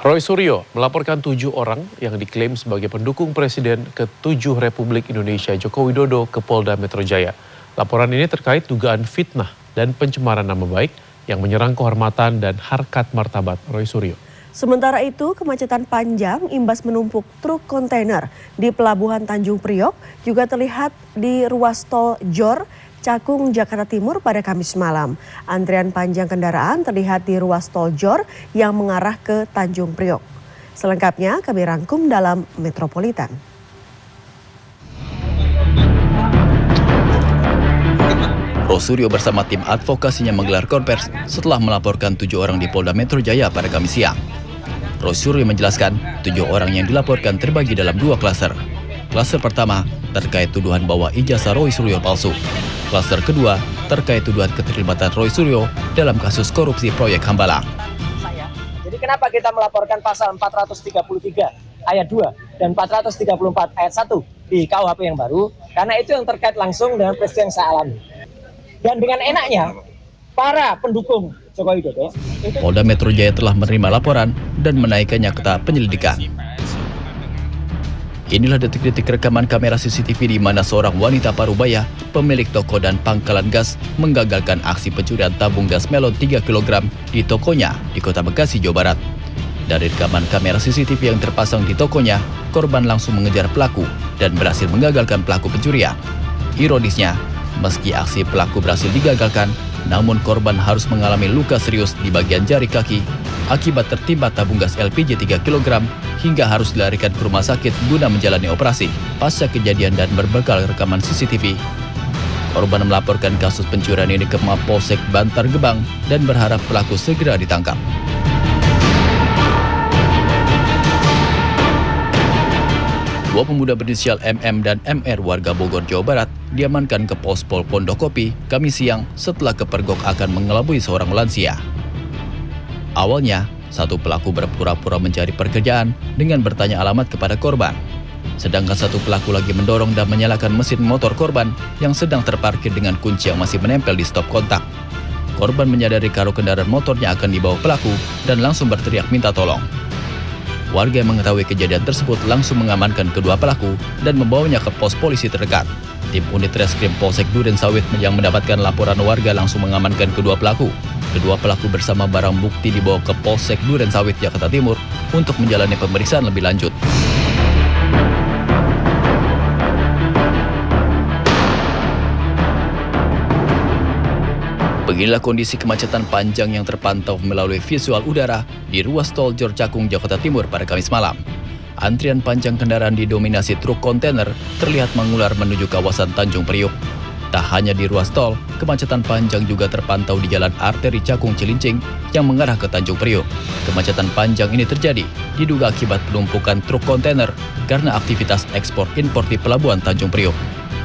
Roy Suryo melaporkan 7 orang yang diklaim sebagai pendukung Presiden ke-7 Republik Indonesia Joko Widodo ke Polda Metro Jaya. Laporan ini terkait dugaan fitnah dan pencemaran nama baik yang menyerang kehormatan dan harkat martabat Roy Suryo. Sementara itu, kemacetan panjang imbas menumpuk truk kontainer di Pelabuhan Tanjung Priok juga terlihat di ruas tol Jor, Cakung, Jakarta Timur pada Kamis malam. Antrian panjang kendaraan terlihat di ruas tol Jor yang mengarah ke Tanjung Priok. Selengkapnya kami rangkum dalam Metropolitan. Roy Suryo bersama tim advokasinya menggelar konvers setelah melaporkan 7 orang di Polda Metro Jaya pada Kamis siang. Roy Suryo menjelaskan 7 orang yang dilaporkan terbagi dalam 2 klaser. Klaser pertama terkait tuduhan bahwa ijazah Roy Suryo palsu. Klaser kedua terkait tuduhan keterlibatan Roy Suryo dalam kasus korupsi proyek Hambalang. Jadi kenapa kita melaporkan pasal 433 ayat 2 dan 434 ayat 1 di KUHP yang baru? Karena itu yang terkait langsung dengan peristiwa yang saya alami. Dan dengan enaknya, para pendukung Joko Widodo... Polda Metro Jaya telah menerima laporan dan menaikkannya ke tahap penyelidikan. Inilah detik-detik rekaman kamera CCTV di mana seorang wanita parubaya, pemilik toko dan pangkalan gas, menggagalkan aksi pencurian tabung gas melon 3 kg di tokonya di Kota Bekasi, Jawa Barat. Dari rekaman kamera CCTV yang terpasang di tokonya, korban langsung mengejar pelaku dan berhasil menggagalkan pelaku pencurian. Ironisnya, meski aksi pelaku berhasil digagalkan, namun korban harus mengalami luka serius di bagian jari kaki akibat tertimpa tabung gas LPG 3 kg hingga harus dilarikan ke rumah sakit guna menjalani operasi. Pasca kejadian dan berbekal rekaman CCTV, korban melaporkan kasus pencurian ini ke Mapolsek Bantar Gebang dan berharap pelaku segera ditangkap. Dua pemuda berinisial MM dan MR warga Bogor, Jawa Barat diamankan ke Pospol Pondokopi Kamis siang setelah kepergok akan mengelabui seorang lansia. Awalnya, satu pelaku berpura-pura mencari pekerjaan dengan bertanya alamat kepada korban. Sedangkan satu pelaku lagi mendorong dan menyalakan mesin motor korban yang sedang terparkir dengan kunci yang masih menempel di stop kontak. Korban menyadari kalau kendaraan motornya akan dibawa pelaku dan langsung berteriak minta tolong. Warga yang mengetahui kejadian tersebut langsung mengamankan kedua pelaku dan membawanya ke pos polisi terdekat. Tim unit reskrim Polsek Durensawit yang mendapatkan laporan warga langsung mengamankan kedua pelaku. Kedua pelaku bersama barang bukti dibawa ke Polsek Durensawit, Jakarta Timur untuk menjalani pemeriksaan lebih lanjut. Beginilah kondisi kemacetan panjang yang terpantau melalui visual udara di ruas tol Jor Cakung, Jakarta Timur pada Kamis malam. Antrian panjang kendaraan didominasi truk kontainer terlihat mengular menuju kawasan Tanjung Priok. Tak hanya di ruas tol, kemacetan panjang juga terpantau di jalan arteri Cakung Cilincing yang mengarah ke Tanjung Priok. Kemacetan panjang ini terjadi diduga akibat penumpukan truk kontainer karena aktivitas ekspor impor di Pelabuhan Tanjung Priok.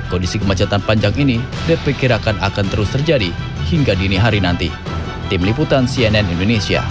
Kondisi kemacetan panjang ini diperkirakan akan terus terjadi hingga dini hari nanti. Tim Liputan CNN Indonesia.